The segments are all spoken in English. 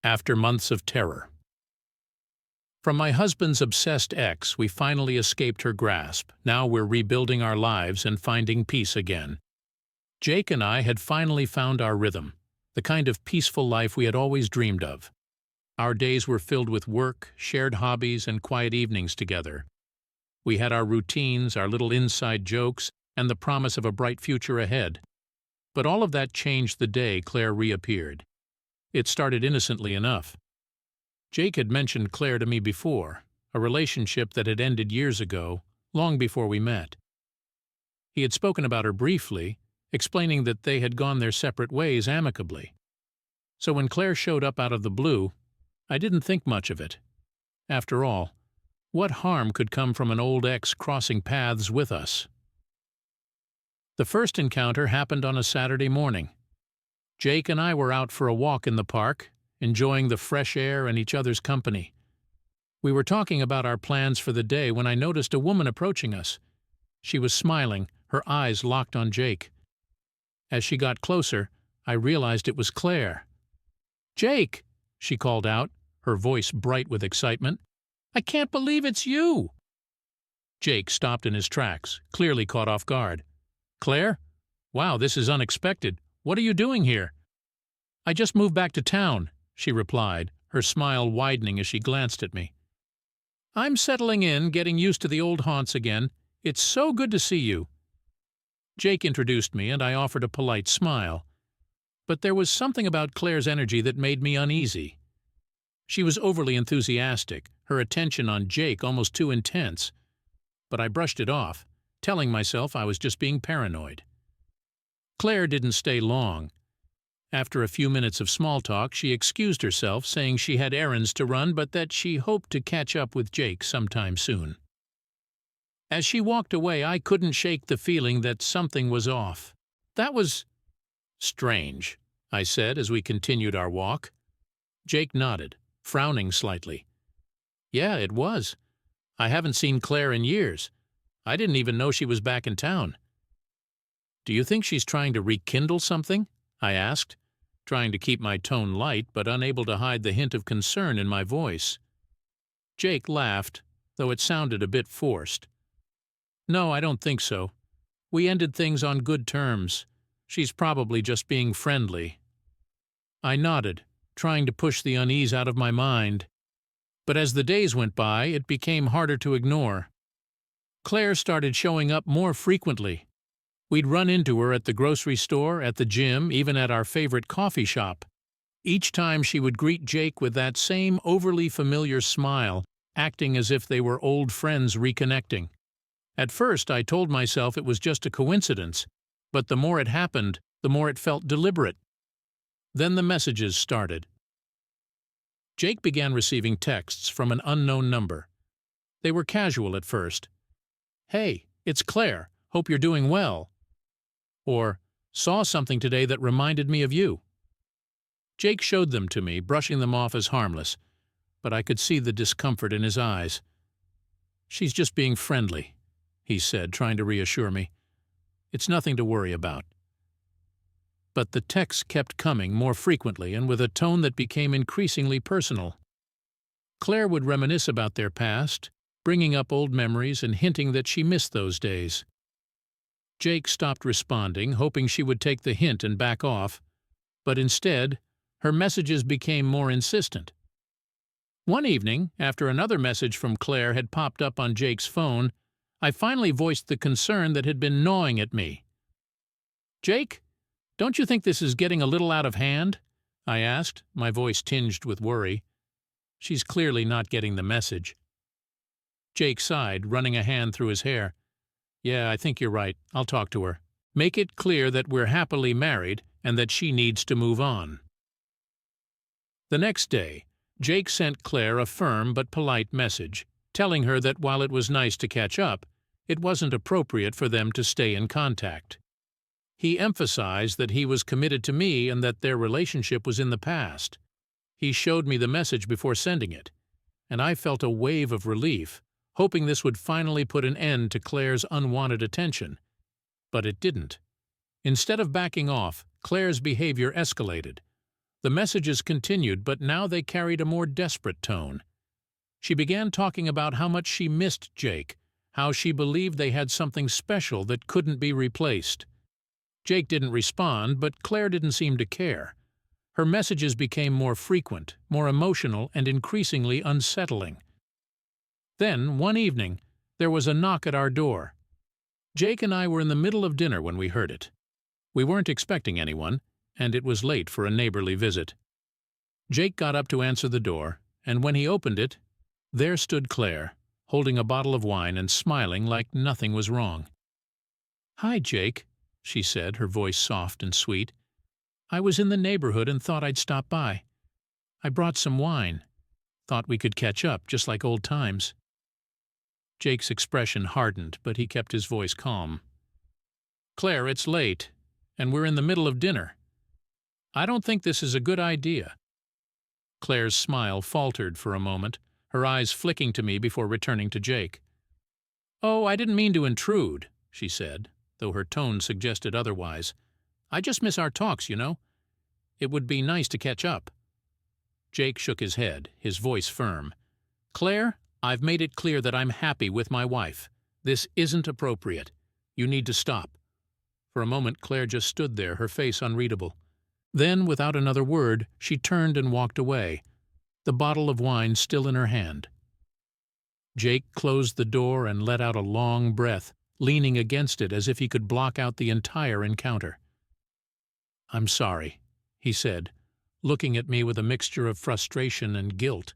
After months of terror. From my husband's obsessed ex, we finally escaped her grasp. Now we're rebuilding our lives and finding peace again. Jake and I had finally found our rhythm, the kind of peaceful life we had always dreamed of. Our days were filled with work, shared hobbies, and quiet evenings together. We had our routines, our little inside jokes, and the promise of a bright future ahead. But all of that changed the day Claire reappeared. It started innocently enough. Jake had mentioned Claire to me before, a relationship that had ended years ago, long before we met. He had spoken about her briefly, explaining that they had gone their separate ways amicably. So when Claire showed up out of the blue, I didn't think much of it. After all, what harm could come from an old ex crossing paths with us? The first encounter happened on a Saturday morning. Jake and I were out for a walk in the park, enjoying the fresh air and each other's company. We were talking about our plans for the day when I noticed a woman approaching us. She was smiling, her eyes locked on Jake. As she got closer, I realized it was Claire. "Jake!" she called out, her voice bright with excitement. "I can't believe it's you!" Jake stopped in his tracks, clearly caught off guard. "Claire? Wow, this is unexpected. What are you doing here?" "I just moved back to town," she replied, her smile widening as she glanced at me. "I'm settling in, getting used to the old haunts again. It's so good to see you." Jake introduced me, and I offered a polite smile. But there was something about Claire's energy that made me uneasy. She was overly enthusiastic, her attention on Jake almost too intense. But I brushed it off, telling myself I was just being paranoid. Claire didn't stay long. After a few minutes of small talk, she excused herself, saying she had errands to run but that she hoped to catch up with Jake sometime soon. As she walked away, I couldn't shake the feeling that something was off. "That was strange," I said as we continued our walk. Jake nodded, frowning slightly. "Yeah, it was. I haven't seen Claire in years. I didn't even know she was back in town." "Do you think she's trying to rekindle something?" I asked, trying to keep my tone light but unable to hide the hint of concern in my voice. Jake laughed, though it sounded a bit forced. "No, I don't think so. We ended things on good terms. She's probably just being friendly." I nodded, trying to push the unease out of my mind. But as the days went by, it became harder to ignore. Claire started showing up more frequently. We'd run into her at the grocery store, at the gym, even at our favorite coffee shop. Each time she would greet Jake with that same overly familiar smile, acting as if they were old friends reconnecting. At first, I told myself it was just a coincidence, but the more it happened, the more it felt deliberate. Then the messages started. Jake began receiving texts from an unknown number. They were casual at first. "Hey, it's Claire. Hope you're doing well." Or, "Saw something today that reminded me of you." Jake showed them to me, brushing them off as harmless, but I could see the discomfort in his eyes. "She's just being friendly," he said, trying to reassure me. "It's nothing to worry about." But the texts kept coming more frequently and with a tone that became increasingly personal. Claire would reminisce about their past, bringing up old memories and hinting that she missed those days. Jake stopped responding, hoping she would take the hint and back off, but instead, her messages became more insistent. One evening, after another message from Claire had popped up on Jake's phone, I finally voiced the concern that had been gnawing at me. "Jake, don't you think this is getting a little out of hand?" I asked, my voice tinged with worry. She's clearly not getting the message. Jake sighed, running a hand through his hair. "Yeah, I think you're right. I'll talk to her. Make it clear that we're happily married and that she needs to move on." The next day, Jake sent Claire a firm but polite message, telling her that while it was nice to catch up, it wasn't appropriate for them to stay in contact. He emphasized that he was committed to me and that their relationship was in the past. He showed me the message before sending it, and I felt a wave of relief, hoping this would finally put an end to Claire's unwanted attention. But it didn't. Instead of backing off, Claire's behavior escalated. The messages continued, but now they carried a more desperate tone. She began talking about how much she missed Jake, how she believed they had something special that couldn't be replaced. Jake didn't respond, but Claire didn't seem to care. Her messages became more frequent, more emotional, and increasingly unsettling. Then, one evening, there was a knock at our door. Jake and I were in the middle of dinner when we heard it. We weren't expecting anyone, and it was late for a neighborly visit. Jake got up to answer the door, and when he opened it, there stood Claire, holding a bottle of wine and smiling like nothing was wrong. "Hi, Jake," she said, her voice soft and sweet. "I was in the neighborhood and thought I'd stop by. I brought some wine. Thought we could catch up, just like old times." Jake's expression hardened, but he kept his voice calm. "Claire, it's late, and we're in the middle of dinner. I don't think this is a good idea." Claire's smile faltered for a moment, her eyes flicking to me before returning to Jake. "Oh, I didn't mean to intrude," she said, though her tone suggested otherwise. "I just miss our talks, you know. It would be nice to catch up." Jake shook his head, his voice firm. "Claire, I've made it clear that I'm happy with my wife. This isn't appropriate. You need to stop." For a moment Claire just stood there, her face unreadable. Then, without another word, she turned and walked away, the bottle of wine still in her hand. Jake closed the door and let out a long breath, leaning against it as if he could block out the entire encounter. "I'm sorry," he said, looking at me with a mixture of frustration and guilt.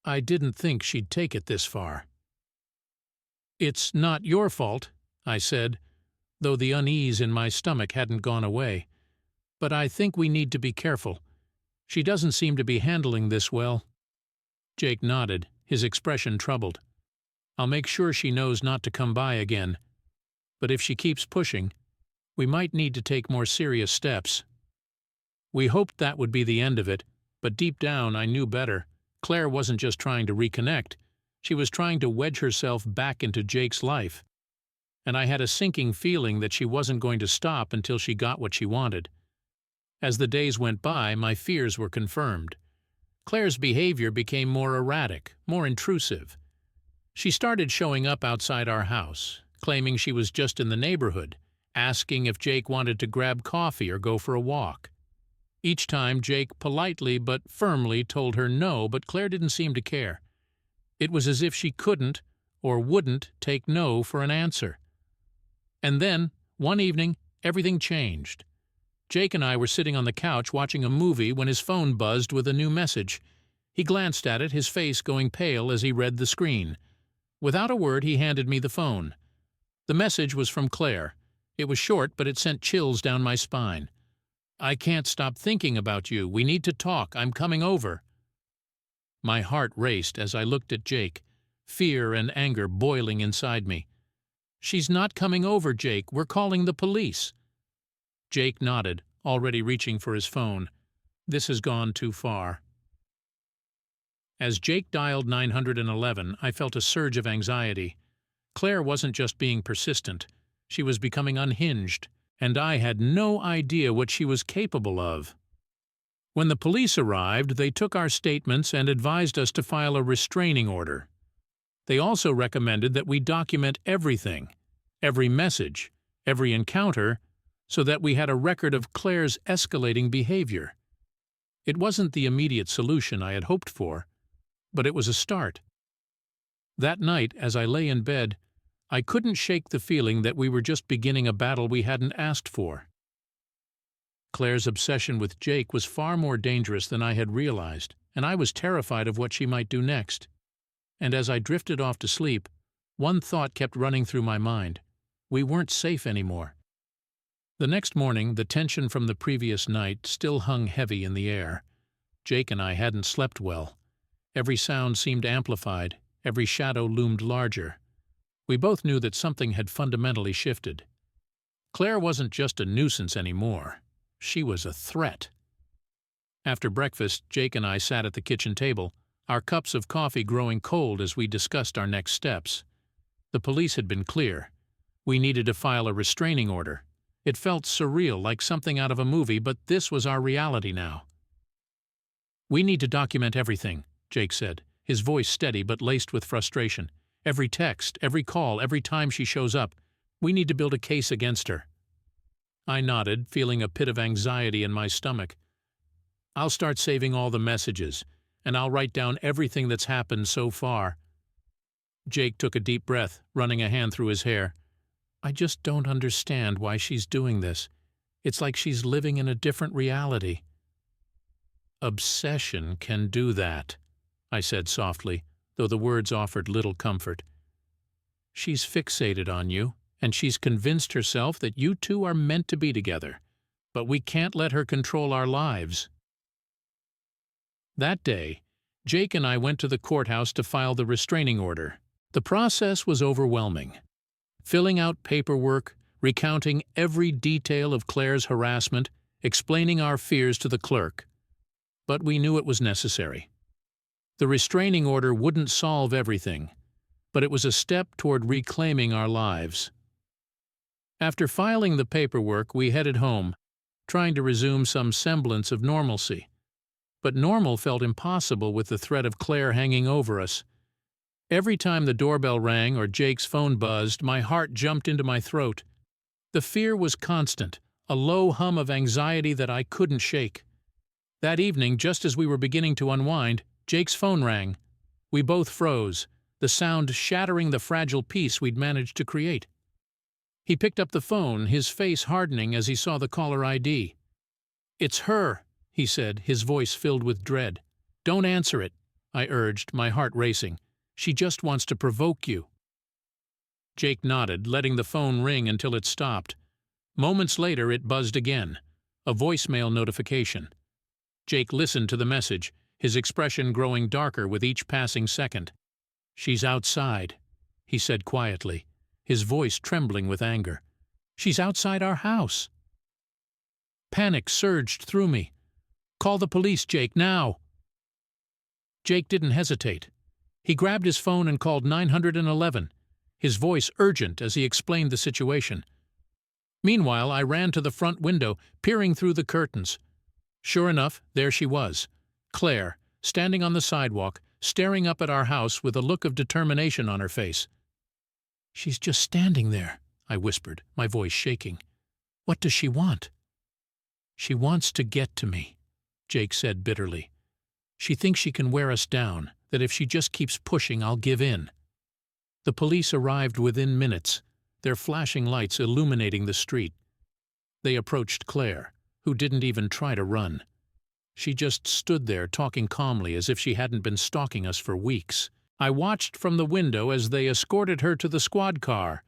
"I didn't think she'd take it this far." "It's not your fault," I said, though the unease in my stomach hadn't gone away. "But I think we need to be careful. She doesn't seem to be handling this well." Jake nodded, his expression troubled. "I'll make sure she knows not to come by again. But if she keeps pushing, we might need to take more serious steps." We hoped that would be the end of it, but deep down I knew better. Claire wasn't just trying to reconnect. She was trying to wedge herself back into Jake's life. And I had a sinking feeling that she wasn't going to stop until she got what she wanted. As the days went by, my fears were confirmed. Claire's behavior became more erratic, more intrusive. She started showing up outside our house, claiming she was just in the neighborhood, asking if Jake wanted to grab coffee or go for a walk. Each time Jake politely but firmly told her no, but Claire didn't seem to care. It was as if she couldn't or wouldn't take no for an answer. And then, one evening, everything changed. Jake and I were sitting on the couch watching a movie when his phone buzzed with a new message. He glanced at it, his face going pale as he read the screen. Without a word, he handed me the phone. The message was from Claire. It was short, but it sent chills down my spine. "I can't stop thinking about you. We need to talk. I'm coming over." My heart raced as I looked at Jake, fear and anger boiling inside me. "She's not coming over, Jake. We're calling the police." Jake nodded, already reaching for his phone. "This has gone too far." As Jake dialed 911, I felt a surge of anxiety. Claire wasn't just being persistent. She was becoming unhinged, and I had no idea what she was capable of. When the police arrived, they took our statements and advised us to file a restraining order. They also recommended that we document everything, every message, every encounter, so that we had a record of Claire's escalating behavior. It wasn't the immediate solution I had hoped for, but it was a start. That night, as I lay in bed, I couldn't shake the feeling that we were just beginning a battle we hadn't asked for. Claire's obsession with Jake was far more dangerous than I had realized, and I was terrified of what she might do next. And as I drifted off to sleep, one thought kept running through my mind. We weren't safe anymore. The next morning, the tension from the previous night still hung heavy in the air. Jake and I hadn't slept well. Every sound seemed amplified, every shadow loomed larger. We both knew that something had fundamentally shifted. Claire wasn't just a nuisance anymore. She was a threat. After breakfast, Jake and I sat at the kitchen table, our cups of coffee growing cold as we discussed our next steps. The police had been clear. We needed to file a restraining order. It felt surreal, like something out of a movie, but this was our reality now. "We need to document everything," Jake said, his voice steady but laced with frustration. "Every text, every call, every time she shows up. We need to build a case against her." I nodded, feeling a pit of anxiety in my stomach. "I'll start saving all the messages, and I'll write down everything that's happened so far." Jake took a deep breath, running a hand through his hair. "I just don't understand why she's doing this. It's like she's living in a different reality." "Obsession can do that," I said softly, though the words offered little comfort. "She's fixated on you, and she's convinced herself that you two are meant to be together. But we can't let her control our lives." That day, Jake and I went to the courthouse to file the restraining order. The process was overwhelming. Filling out paperwork, recounting every detail of Claire's harassment, explaining our fears to the clerk. But we knew it was necessary. The restraining order wouldn't solve everything, but it was a step toward reclaiming our lives. After filing the paperwork, we headed home, trying to resume some semblance of normalcy. But normal felt impossible with the threat of Claire hanging over us. Every time the doorbell rang or Jake's phone buzzed, my heart jumped into my throat. The fear was constant, a low hum of anxiety that I couldn't shake. That evening, just as we were beginning to unwind, Jake's phone rang. We both froze, the sound shattering the fragile peace we'd managed to create. He picked up the phone, his face hardening as he saw the caller ID. "It's her," he said, his voice filled with dread. "Don't answer it," I urged, my heart racing. "She just wants to provoke you." Jake nodded, letting the phone ring until it stopped. Moments later, it buzzed again, a voicemail notification. Jake listened to the message, his expression growing darker with each passing second. "She's outside," he said quietly, his voice trembling with anger. "She's outside our house." Panic surged through me. "Call the police, Jake, now!" Jake didn't hesitate. He grabbed his phone and called 911, his voice urgent as he explained the situation. Meanwhile, I ran to the front window, peering through the curtains. Sure enough, there she was, Claire, standing on the sidewalk, staring up at our house with a look of determination on her face. "She's just standing there," I whispered, my voice shaking. "What does she want?" "She wants to get to me," Jake said bitterly. "She thinks she can wear us down, that if she just keeps pushing, I'll give in." The police arrived within minutes, their flashing lights illuminating the street. They approached Claire, who didn't even try to run. She just stood there talking calmly as if she hadn't been stalking us for weeks. I watched from the window as they escorted her to the squad car,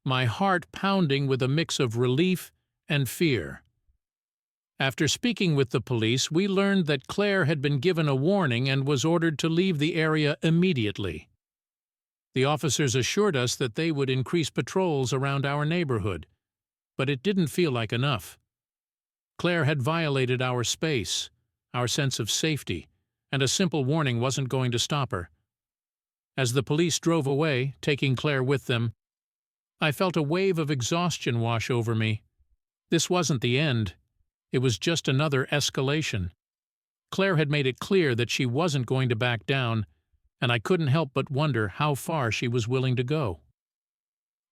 my heart pounding with a mix of relief and fear. After speaking with the police, we learned that Claire had been given a warning and was ordered to leave the area immediately. The officers assured us that they would increase patrols around our neighborhood, but it didn't feel like enough. Claire had violated our space, our sense of safety, and a simple warning wasn't going to stop her. As the police drove away, taking Claire with them, I felt a wave of exhaustion wash over me. This wasn't the end. It was just another escalation. Claire had made it clear that she wasn't going to back down, and I couldn't help but wonder how far she was willing to go.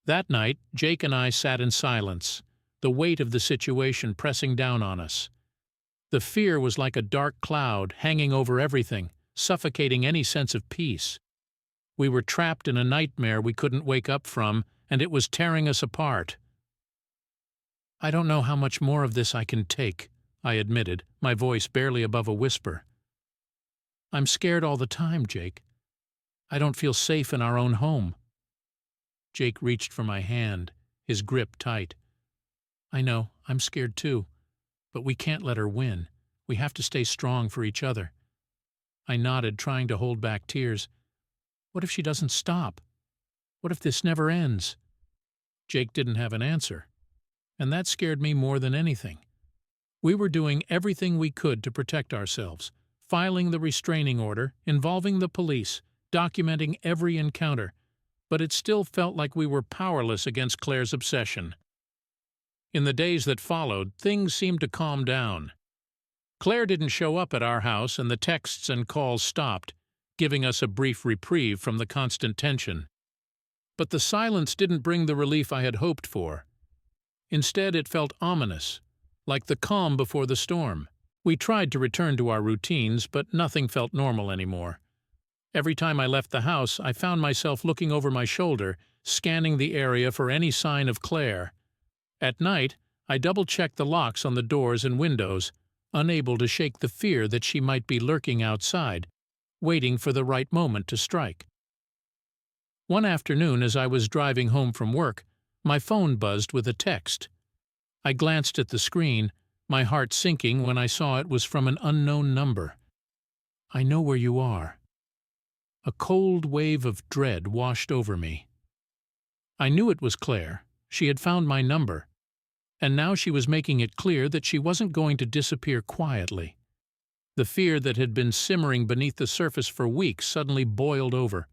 That night, Jake and I sat in silence, the weight of the situation pressing down on us. The fear was like a dark cloud hanging over everything, suffocating any sense of peace. We were trapped in a nightmare we couldn't wake up from, and it was tearing us apart. "I don't know how much more of this I can take," I admitted, my voice barely above a whisper. "I'm scared all the time, Jake. I don't feel safe in our own home." Jake reached for my hand, his grip tight. "I know, I'm scared too, but we can't let her win. We have to stay strong for each other." I nodded, trying to hold back tears. "What if she doesn't stop? What if this never ends?" Jake didn't have an answer, and that scared me more than anything. We were doing everything we could to protect ourselves, filing the restraining order, involving the police, documenting every encounter, but it still felt like we were powerless against Claire's obsession. In the days that followed, things seemed to calm down. Claire didn't show up at our house, and the texts and calls stopped, giving us a brief reprieve from the constant tension. But the silence didn't bring the relief I had hoped for. Instead, it felt ominous, like the calm before the storm. We tried to return to our routines, but nothing felt normal anymore. Every time I left the house, I found myself looking over my shoulder, scanning the area for any sign of Claire. At night, I double-checked the locks on the doors and windows, unable to shake the fear that she might be lurking outside, waiting for the right moment to strike. One afternoon, as I was driving home from work, my phone buzzed with a text. I glanced at the screen, my heart sinking when I saw it was from an unknown number. "I know where you are." A cold wave of dread washed over me. I knew it was Claire. She had found my number. And now she was making it clear that she wasn't going to disappear quietly. The fear that had been simmering beneath the surface for weeks suddenly boiled over.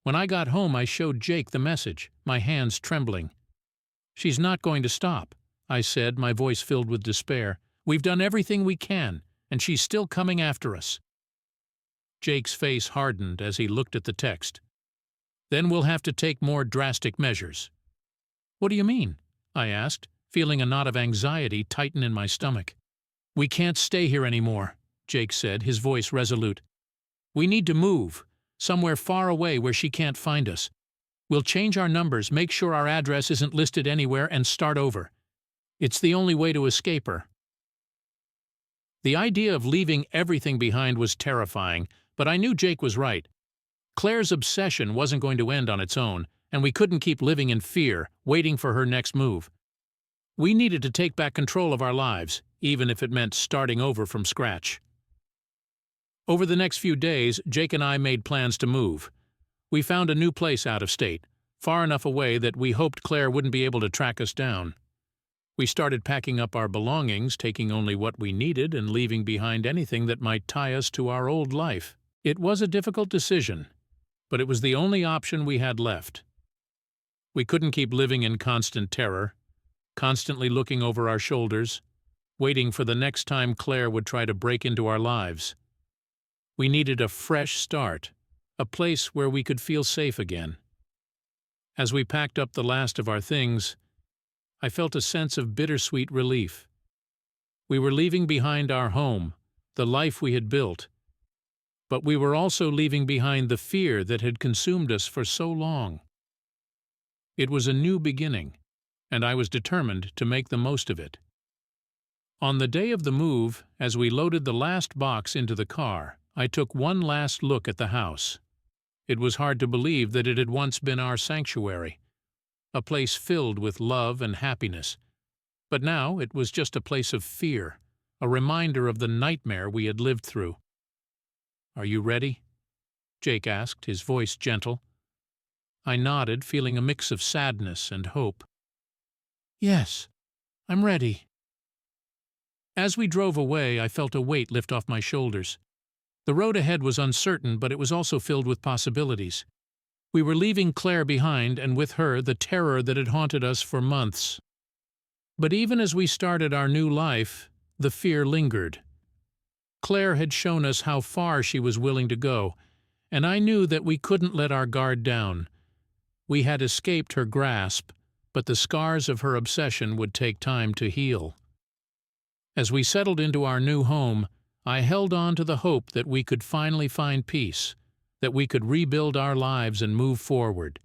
When I got home, I showed Jake the message, my hands trembling. "She's not going to stop," I said, my voice filled with despair. "We've done everything we can, and she's still coming after us." Jake's face hardened as he looked at the text. "Then we'll have to take more drastic measures." "What do you mean?" I asked, feeling a knot of anxiety tighten in my stomach. "We can't stay here anymore," Jake said, his voice resolute. "We need to move, somewhere far away where she can't find us. We'll change our numbers, make sure our address isn't listed anywhere, and start over. It's the only way to escape her." The idea of leaving everything behind was terrifying, but I knew Jake was right. Claire's obsession wasn't going to end on its own, and we couldn't keep living in fear, waiting for her next move. We needed to take back control of our lives, even if it meant starting over from scratch. Over the next few days, Jake and I made plans to move. We found a new place out of state, far enough away that we hoped Claire wouldn't be able to track us down. We started packing up our belongings, taking only what we needed and leaving behind anything that might tie us to our old life. It was a difficult decision, but it was the only option we had left. We couldn't keep living in constant terror, constantly looking over our shoulders, waiting for the next time Claire would try to break into our lives. We needed a fresh start, a place where we could feel safe again. As we packed up the last of our things, I felt a sense of bittersweet relief. We were leaving behind our home, the life we had built, but we were also leaving behind the fear that had consumed us for so long. It was a new beginning, and I was determined to make the most of it. On the day of the move, as we loaded the last box into the car, I took one last look at the house. It was hard to believe that it had once been our sanctuary, a place filled with love and happiness. But now it was just a place of fear, a reminder of the nightmare we had lived through. "Are you ready?" Jake asked, his voice gentle. I nodded, feeling a mix of sadness and hope. "Yes, I'm ready." As we drove away, I felt a weight lift off my shoulders. The road ahead was uncertain, but it was also filled with possibilities. We were leaving Claire behind, and with her the terror that had haunted us for months. But even as we started our new life, the fear lingered. Claire had shown us how far she was willing to go, and I knew that we couldn't let our guard down. We had escaped her grasp, but the scars of her obsession would take time to heal. As we settled into our new home, I held on to the hope that we could finally find peace, that we could rebuild our lives and move forward.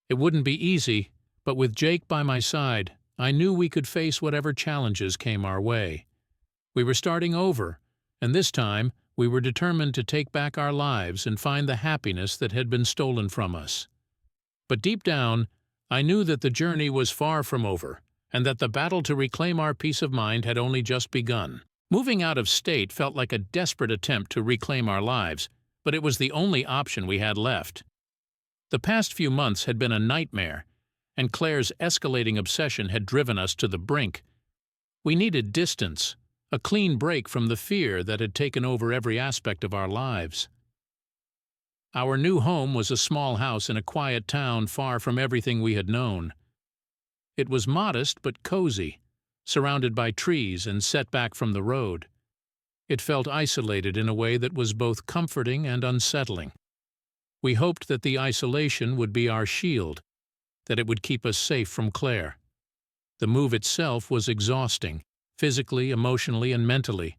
It wouldn't be easy, but with Jake by my side, I knew we could face whatever challenges came our way. We were starting over, and this time we were determined to take back our lives and find the happiness that had been stolen from us. But deep down, I knew that the journey was far from over, and that the battle to reclaim our peace of mind had only just begun. Moving out of state felt like a desperate attempt to reclaim our lives, but it was the only option we had left. The past few months had been a nightmare, and Claire's escalating obsession had driven us to the brink. We needed distance, a clean break from the fear that had taken over every aspect of our lives. Our new home was a small house in a quiet town far from everything we had known. It was modest but cozy, surrounded by trees and set back from the road. It felt isolated in a way that was both comforting and unsettling. We hoped that the isolation would be our shield, that it would keep us safe from Claire. The move itself was exhausting, physically, emotionally, and mentally.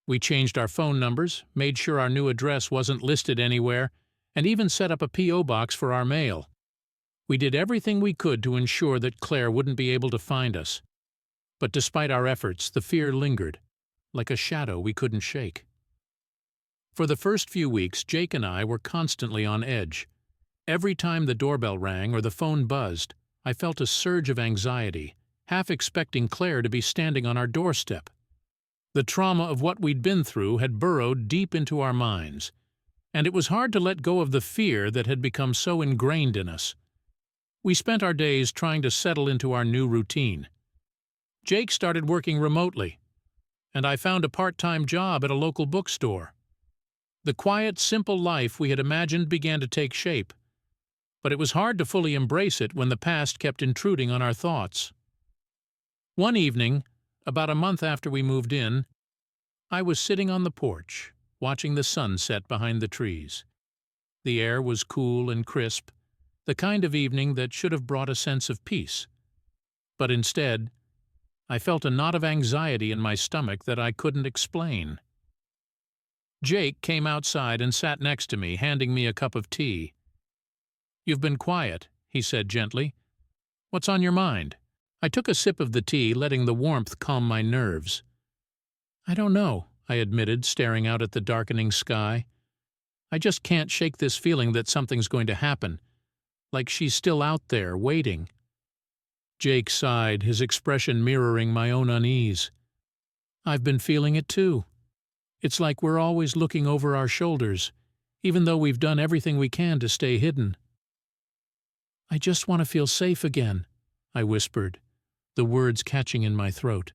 We changed our phone numbers, made sure our new address wasn't listed anywhere, and even set up a P.O. box for our mail. We did everything we could to ensure that Claire wouldn't be able to find us. But despite our efforts, the fear lingered, like a shadow we couldn't shake. For the first few weeks, Jake and I were constantly on edge. Every time the doorbell rang or the phone buzzed, I felt a surge of anxiety, half expecting Claire to be standing on our doorstep. The trauma of what we'd been through had burrowed deep into our minds, and it was hard to let go of the fear that had become so ingrained in us. We spent our days trying to settle into our new routine. Jake started working remotely, and I found a part-time job at a local bookstore. The quiet, simple life we had imagined began to take shape, but it was hard to fully embrace it when the past kept intruding on our thoughts. One evening, about a month after we moved in, I was sitting on the porch, watching the sun set behind the trees. The air was cool and crisp, the kind of evening that should have brought a sense of peace. But instead, I felt a knot of anxiety in my stomach that I couldn't explain. Jake came outside and sat next to me, handing me a cup of tea. "You've been quiet," he said gently. "What's on your mind?" I took a sip of the tea, letting the warmth calm my nerves. "I don't know," I admitted, staring out at the darkening sky. "I just can't shake this feeling that something's going to happen, like she's still out there, waiting." Jake sighed, his expression mirroring my own unease. "I've been feeling it too. It's like we're always looking over our shoulders, even though we've done everything we can to stay hidden." "I just want to feel safe again," I whispered, the words catching in my throat.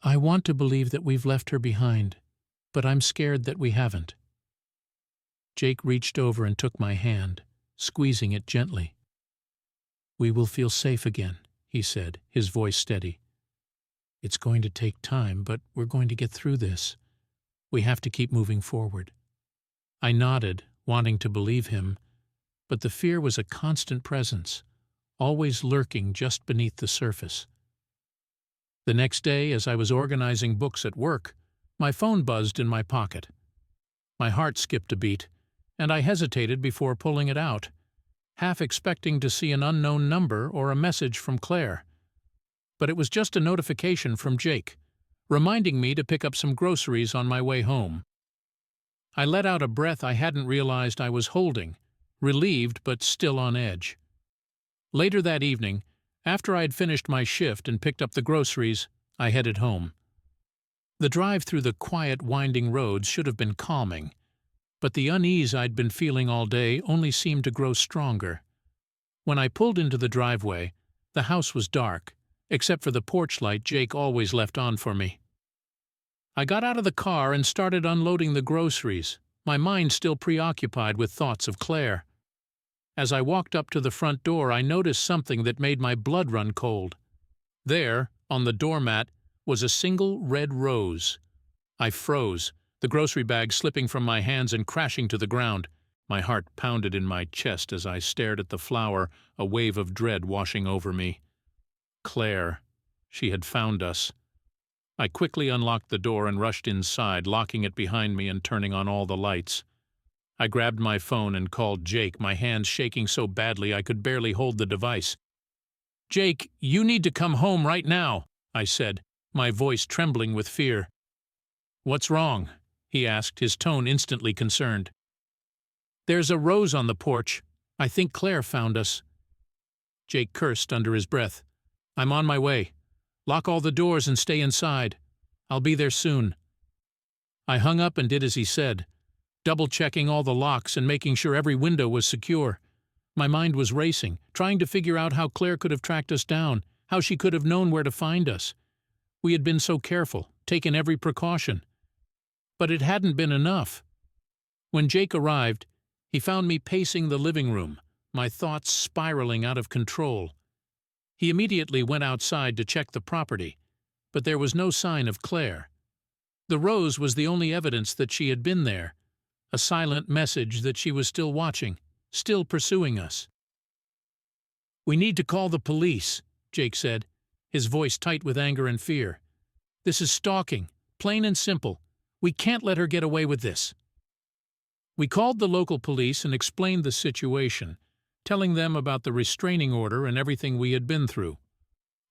"I want to believe that we've left her behind, but I'm scared that we haven't." Jake reached over and took my hand, squeezing it gently. "We will feel safe again," he said, his voice steady. "It's going to take time, but we're going to get through this. We have to keep moving forward." I nodded, wanting to believe him, but the fear was a constant presence, always lurking just beneath the surface. The next day, as I was organizing books at work, my phone buzzed in my pocket. My heart skipped a beat, and I hesitated before pulling it out, half expecting to see an unknown number or a message from Claire. But it was just a notification from Jake, reminding me to pick up some groceries on my way home. I let out a breath I hadn't realized I was holding, relieved but still on edge. Later that evening, after I had finished my shift and picked up the groceries, I headed home. The drive through the quiet, winding roads should have been calming, but the unease I'd been feeling all day only seemed to grow stronger. When I pulled into the driveway, the house was dark, except for the porch light Jake always left on for me. I got out of the car and started unloading the groceries, my mind still preoccupied with thoughts of Claire. As I walked up to the front door, I noticed something that made my blood run cold. There, on the doormat, was a single red rose. I froze, the grocery bag slipping from my hands and crashing to the ground. My heart pounded in my chest as I stared at the flower, a wave of dread washing over me. Claire. She had found us. I quickly unlocked the door and rushed inside, locking it behind me and turning on all the lights. I grabbed my phone and called Jake, my hands shaking so badly I could barely hold the device. "Jake, you need to come home right now," I said, my voice trembling with fear. "What's wrong?" he asked, his tone instantly concerned. "There's a rose on the porch. I think Claire found us." Jake cursed under his breath. "I'm on my way. Lock all the doors and stay inside. I'll be there soon." I hung up and did as he said, double-checking all the locks and making sure every window was secure. My mind was racing, trying to figure out how Claire could have tracked us down, how she could have known where to find us. We had been so careful, taken every precaution. But it hadn't been enough. When Jake arrived, he found me pacing the living room, my thoughts spiraling out of control. He immediately went outside to check the property, but there was no sign of Claire. The rose was the only evidence that she had been there, a silent message that she was still watching, still pursuing us. "We need to call the police," Jake said, his voice tight with anger and fear. "This is stalking, plain and simple. We can't let her get away with this." We called the local police and explained the situation, telling them about the restraining order and everything we had been through.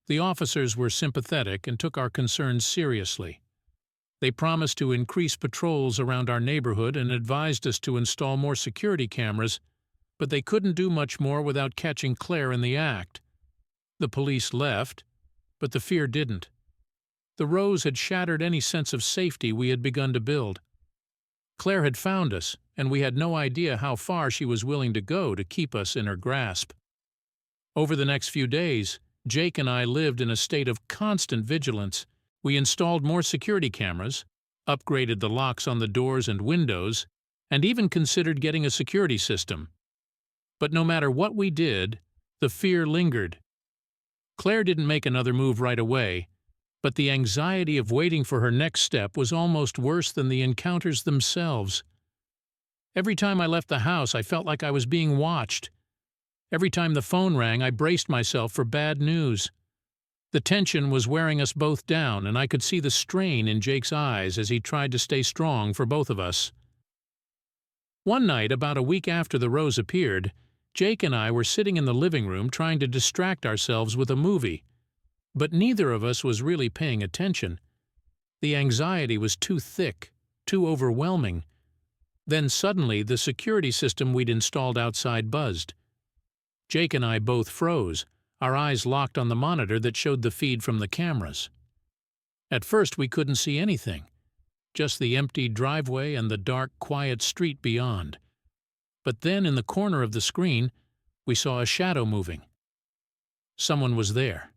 The officers were sympathetic and took our concerns seriously. They promised to increase patrols around our neighborhood and advised us to install more security cameras, but they couldn't do much more without catching Claire in the act. The police left, but the fear didn't. The rose had shattered any sense of safety we had begun to build. Claire had found us, and we had no idea how far she was willing to go to keep us in her grasp. Over the next few days, Jake and I lived in a state of constant vigilance. We installed more security cameras, upgraded the locks on the doors and windows, and even considered getting a security system. But no matter what we did, the fear lingered. Claire didn't make another move right away, but the anxiety of waiting for her next step was almost worse than the encounters themselves. Every time I left the house, I felt like I was being watched. Every time the phone rang, I braced myself for bad news. The tension was wearing us both down, and I could see the strain in Jake's eyes as he tried to stay strong for both of us. One night, about a week after the rose appeared, Jake and I were sitting in the living room trying to distract ourselves with a movie. But neither of us was really paying attention. The anxiety was too thick, too overwhelming. Then suddenly the security system we'd installed outside buzzed. Jake and I both froze, our eyes locked on the monitor that showed the feed from the cameras. At first we couldn't see anything, just the empty driveway and the dark, quiet street beyond. But then in the corner of the screen, we saw a shadow moving. Someone was there.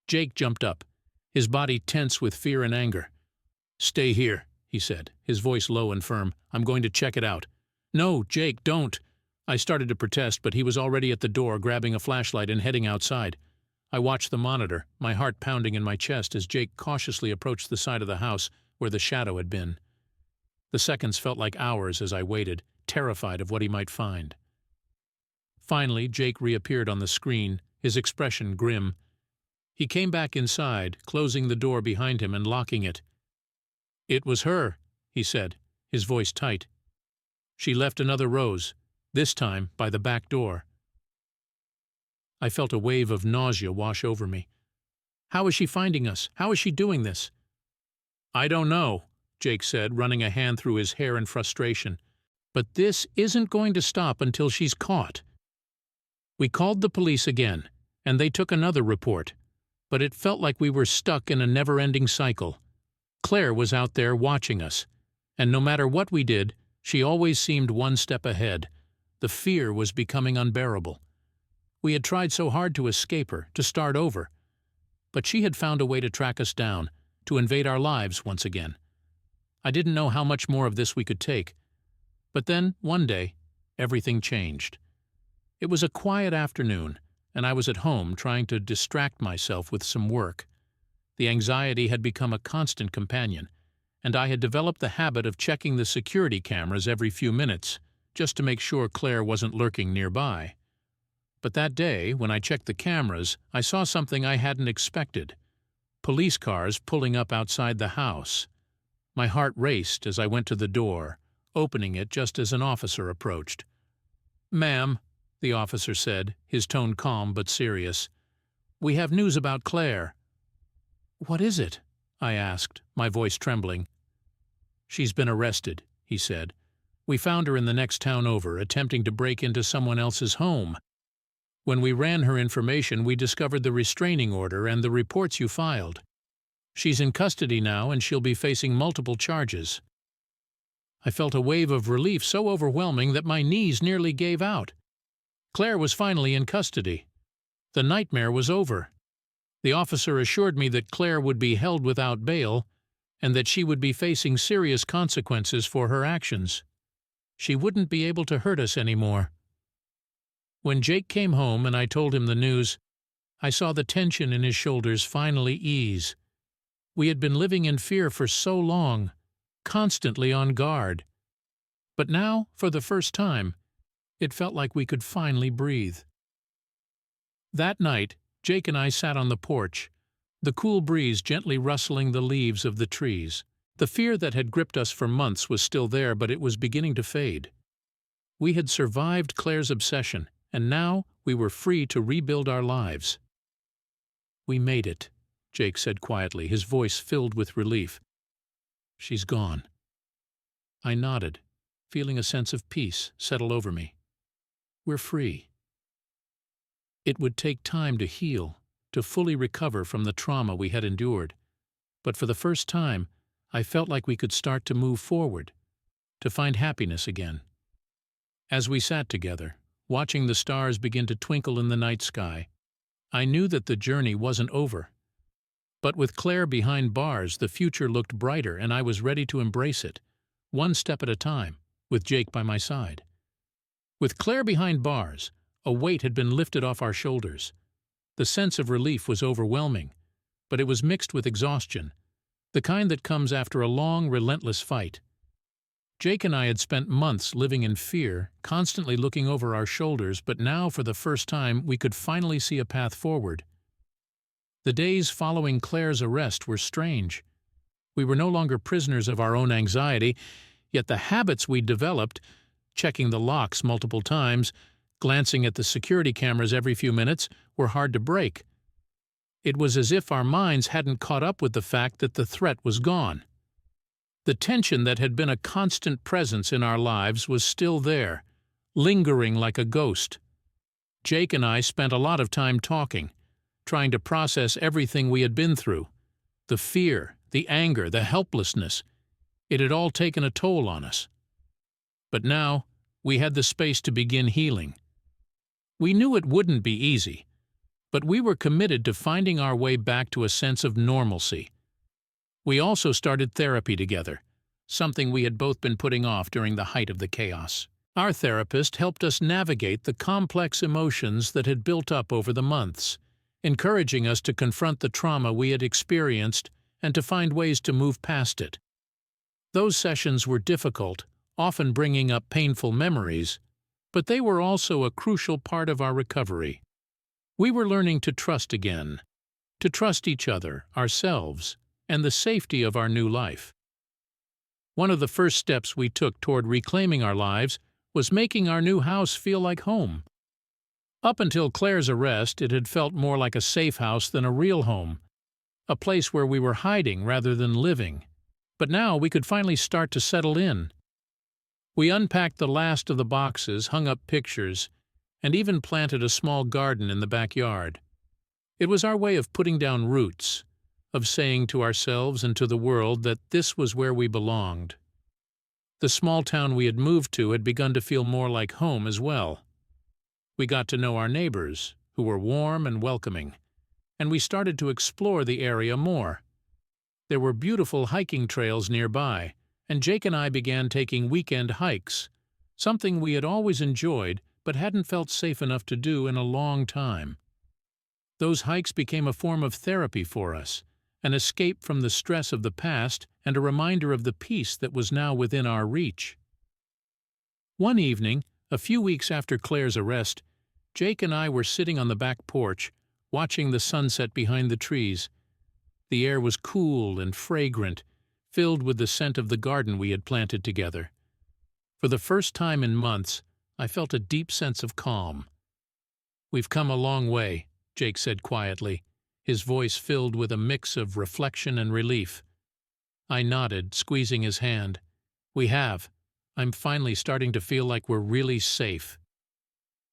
Jake jumped up, his body tense with fear and anger. "Stay here," he said, his voice low and firm. "I'm going to check it out." "No, Jake, don't." I started to protest, but he was already at the door, grabbing a flashlight and heading outside. I watched the monitor, my heart pounding in my chest as Jake cautiously approached the side of the house where the shadow had been. The seconds felt like hours as I waited, terrified of what he might find. Finally, Jake reappeared on the screen, his expression grim. He came back inside, closing the door behind him and locking it. "It was her," he said, his voice tight. "She left another rose, this time by the back door." I felt a wave of nausea wash over me. "How is she finding us? How is she doing this?" "I don't know," Jake said, running a hand through his hair in frustration. "But this isn't going to stop until she's caught." We called the police again, and they took another report. But it felt like we were stuck in a never-ending cycle. Claire was out there watching us, and no matter what we did, she always seemed one step ahead. The fear was becoming unbearable. We had tried so hard to escape her, to start over. But she had found a way to track us down, to invade our lives once again. I didn't know how much more of this we could take. But then, one day, everything changed. It was a quiet afternoon, and I was at home trying to distract myself with some work. The anxiety had become a constant companion, and I had developed the habit of checking the security cameras every few minutes, just to make sure Claire wasn't lurking nearby. But that day, when I checked the cameras, I saw something I hadn't expected. Police cars pulling up outside the house. My heart raced as I went to the door, opening it just as an officer approached. "Ma'am," the officer said, his tone calm but serious, "we have news about Claire." "What is it?" I asked, my voice trembling. "She's been arrested," he said. "We found her in the next town over, attempting to break into someone else's home. When we ran her information, we discovered the restraining order and the reports you filed. She's in custody now, and she'll be facing multiple charges." I felt a wave of relief so overwhelming that my knees nearly gave out. Claire was finally in custody. The nightmare was over. The officer assured me that Claire would be held without bail and that she would be facing serious consequences for her actions. She wouldn't be able to hurt us anymore. When Jake came home and I told him the news, I saw the tension in his shoulders finally ease. We had been living in fear for so long, constantly on guard. But now, for the first time, it felt like we could finally breathe. That night, Jake and I sat on the porch, the cool breeze gently rustling the leaves of the trees. The fear that had gripped us for months was still there, but it was beginning to fade. We had survived Claire's obsession, and now we were free to rebuild our lives. "We made it," Jake said quietly, his voice filled with relief. "She's gone." I nodded, feeling a sense of peace settle over me. We're free. It would take time to heal, to fully recover from the trauma we had endured, but for the first time, I felt like we could start to move forward, to find happiness again. As we sat together, watching the stars begin to twinkle in the night sky, I knew that the journey wasn't over. But with Claire behind bars, the future looked brighter, and I was ready to embrace it, one step at a time, with Jake by my side. With Claire behind bars, a weight had been lifted off our shoulders. The sense of relief was overwhelming, but it was mixed with exhaustion, the kind that comes after a long, relentless fight. Jake and I had spent months living in fear, constantly looking over our shoulders, but now, for the first time, we could finally see a path forward. The days following Claire's arrest were strange. We were no longer prisoners of our own anxiety, yet the habits we'd developed, checking the locks multiple times, glancing at the security cameras every few minutes, were hard to break. It was as if our minds hadn't caught up with the fact that the threat was gone. The tension that had been a constant presence in our lives was still there, lingering like a ghost. Jake and I spent a lot of time talking, trying to process everything we had been through. The fear, the anger, the helplessness. It had all taken a toll on us. But now, we had the space to begin healing. We knew it wouldn't be easy, but we were committed to finding our way back to a sense of normalcy. We also started therapy together, something we had both been putting off during the height of the chaos. Our therapist helped us navigate the complex emotions that had built up over the months, encouraging us to confront the trauma we had experienced and to find ways to move past it. Those sessions were difficult, often bringing up painful memories, but they were also a crucial part of our recovery. We were learning to trust again, to trust each other, ourselves, and the safety of our new life. One of the first steps we took toward reclaiming our lives was making our new house feel like home. Up until Claire's arrest, it had felt more like a safe house than a real home, a place where we were hiding rather than living. But now we could finally start to settle in. We unpacked the last of the boxes, hung up pictures, and even planted a small garden in the backyard. It was our way of putting down roots, of saying to ourselves and to the world that this was where we belonged. The small town we had moved to had begun to feel more like home as well. We got to know our neighbors, who were warm and welcoming, and we started to explore the area more. There were beautiful hiking trails nearby, and Jake and I began taking weekend hikes, something we had always enjoyed but hadn't felt safe enough to do in a long time. Those hikes became a form of therapy for us, an escape from the stress of the past and a reminder of the peace that was now within our reach. One evening, a few weeks after Claire's arrest, Jake and I were sitting on the back porch, watching the sunset behind the trees. The air was cool and fragrant, filled with the scent of the garden we had planted together. For the first time in months, I felt a deep sense of calm. "We've come a long way," Jake said quietly, his voice filled with a mix of reflection and relief. I nodded, squeezing his hand. "We have. I'm finally starting to feel like we're really safe."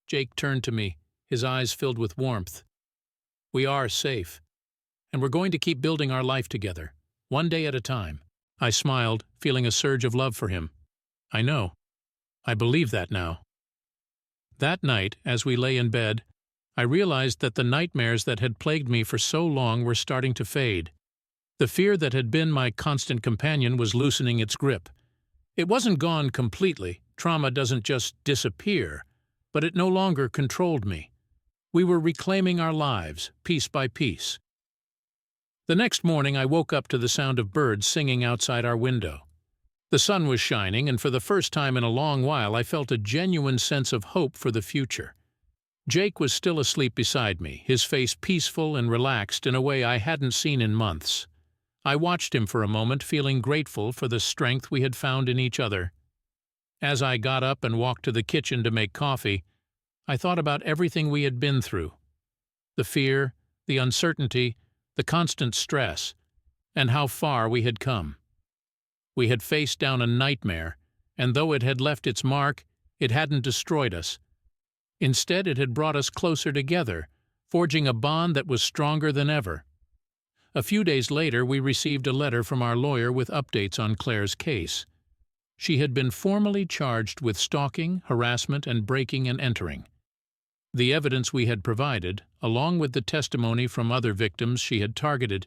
Jake turned to me, his eyes filled with warmth. "We are safe, and we're going to keep building our life together, one day at a time." I smiled, feeling a surge of love for him. "I know. I believe that now." That night, as we lay in bed, I realized that the nightmares that had plagued me for so long were starting to fade. The fear that had been my constant companion was loosening its grip. It wasn't gone completely. Trauma doesn't just disappear, but it no longer controlled me. We were reclaiming our lives, piece by piece. The next morning I woke up to the sound of birds singing outside our window. The sun was shining, and for the first time in a long while I felt a genuine sense of hope for the future. Jake was still asleep beside me, his face peaceful and relaxed in a way I hadn't seen in months. I watched him for a moment, feeling grateful for the strength we had found in each other. As I got up and walked to the kitchen to make coffee, I thought about everything we had been through. The fear, the uncertainty, the constant stress, and how far we had come. We had faced down a nightmare, and though it had left its mark, it hadn't destroyed us. Instead, it had brought us closer together, forging a bond that was stronger than ever. A few days later, we received a letter from our lawyer with updates on Claire's case. She had been formally charged with stalking, harassment, and breaking and entering. The evidence we had provided, along with the testimony from other victims she had targeted,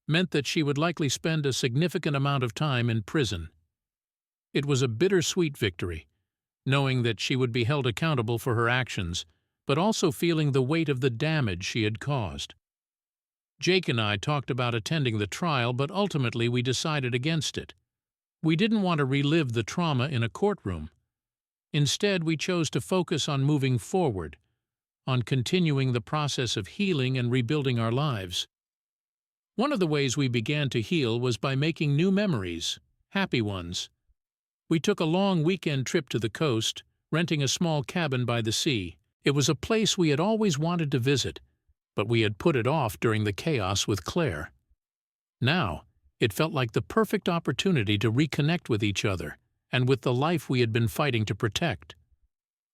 meant that she would likely spend a significant amount of time in prison. It was a bittersweet victory, knowing that she would be held accountable for her actions, but also feeling the weight of the damage she had caused. Jake and I talked about attending the trial, but ultimately we decided against it. We didn't want to relive the trauma in a courtroom. Instead, we chose to focus on moving forward, on continuing the process of healing and rebuilding our lives. One of the ways we began to heal was by making new memories, happy ones. We took a long weekend trip to the coast, renting a small cabin by the sea. It was a place we had always wanted to visit, but we had put it off during the chaos with Claire. Now, it felt like the perfect opportunity to reconnect with each other and with the life we had been fighting to protect.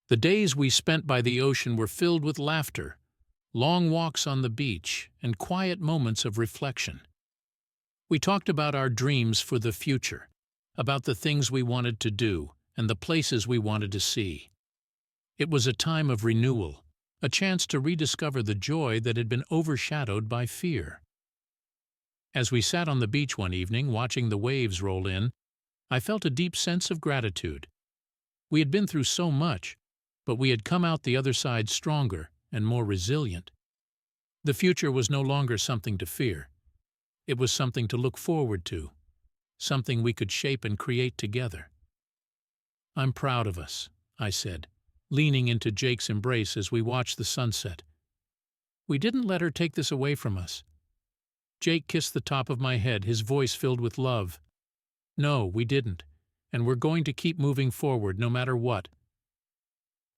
The days we spent by the ocean were filled with laughter, long walks on the beach, and quiet moments of reflection. We talked about our dreams for the future, about the things we wanted to do and the places we wanted to see. It was a time of renewal, a chance to rediscover the joy that had been overshadowed by fear. As we sat on the beach one evening watching the waves roll in, I felt a deep sense of gratitude. We had been through so much, but we had come out the other side stronger and more resilient. The future was no longer something to fear. It was something to look forward to, something we could shape and create together. "I'm proud of us," I said, leaning into Jake's embrace as we watched the sunset. "We didn't let her take this away from us." Jake kissed the top of my head, his voice filled with love. "No, we didn't, and we're going to keep moving forward no matter what."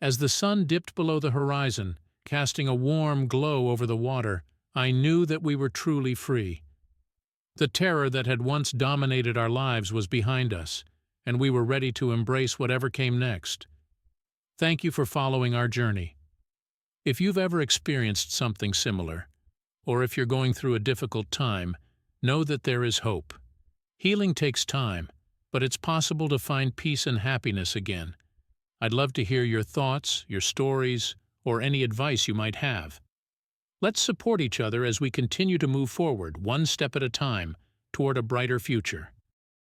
As the sun dipped below the horizon, casting a warm glow over the water, I knew that we were truly free. The terror that had once dominated our lives was behind us, and we were ready to embrace whatever came next. Thank you for following our journey. If you've ever experienced something similar, or if you're going through a difficult time, know that there is hope. Healing takes time, but it's possible to find peace and happiness again. I'd love to hear your thoughts, your stories, or any advice you might have. Let's support each other as we continue to move forward, one step at a time, toward a brighter future.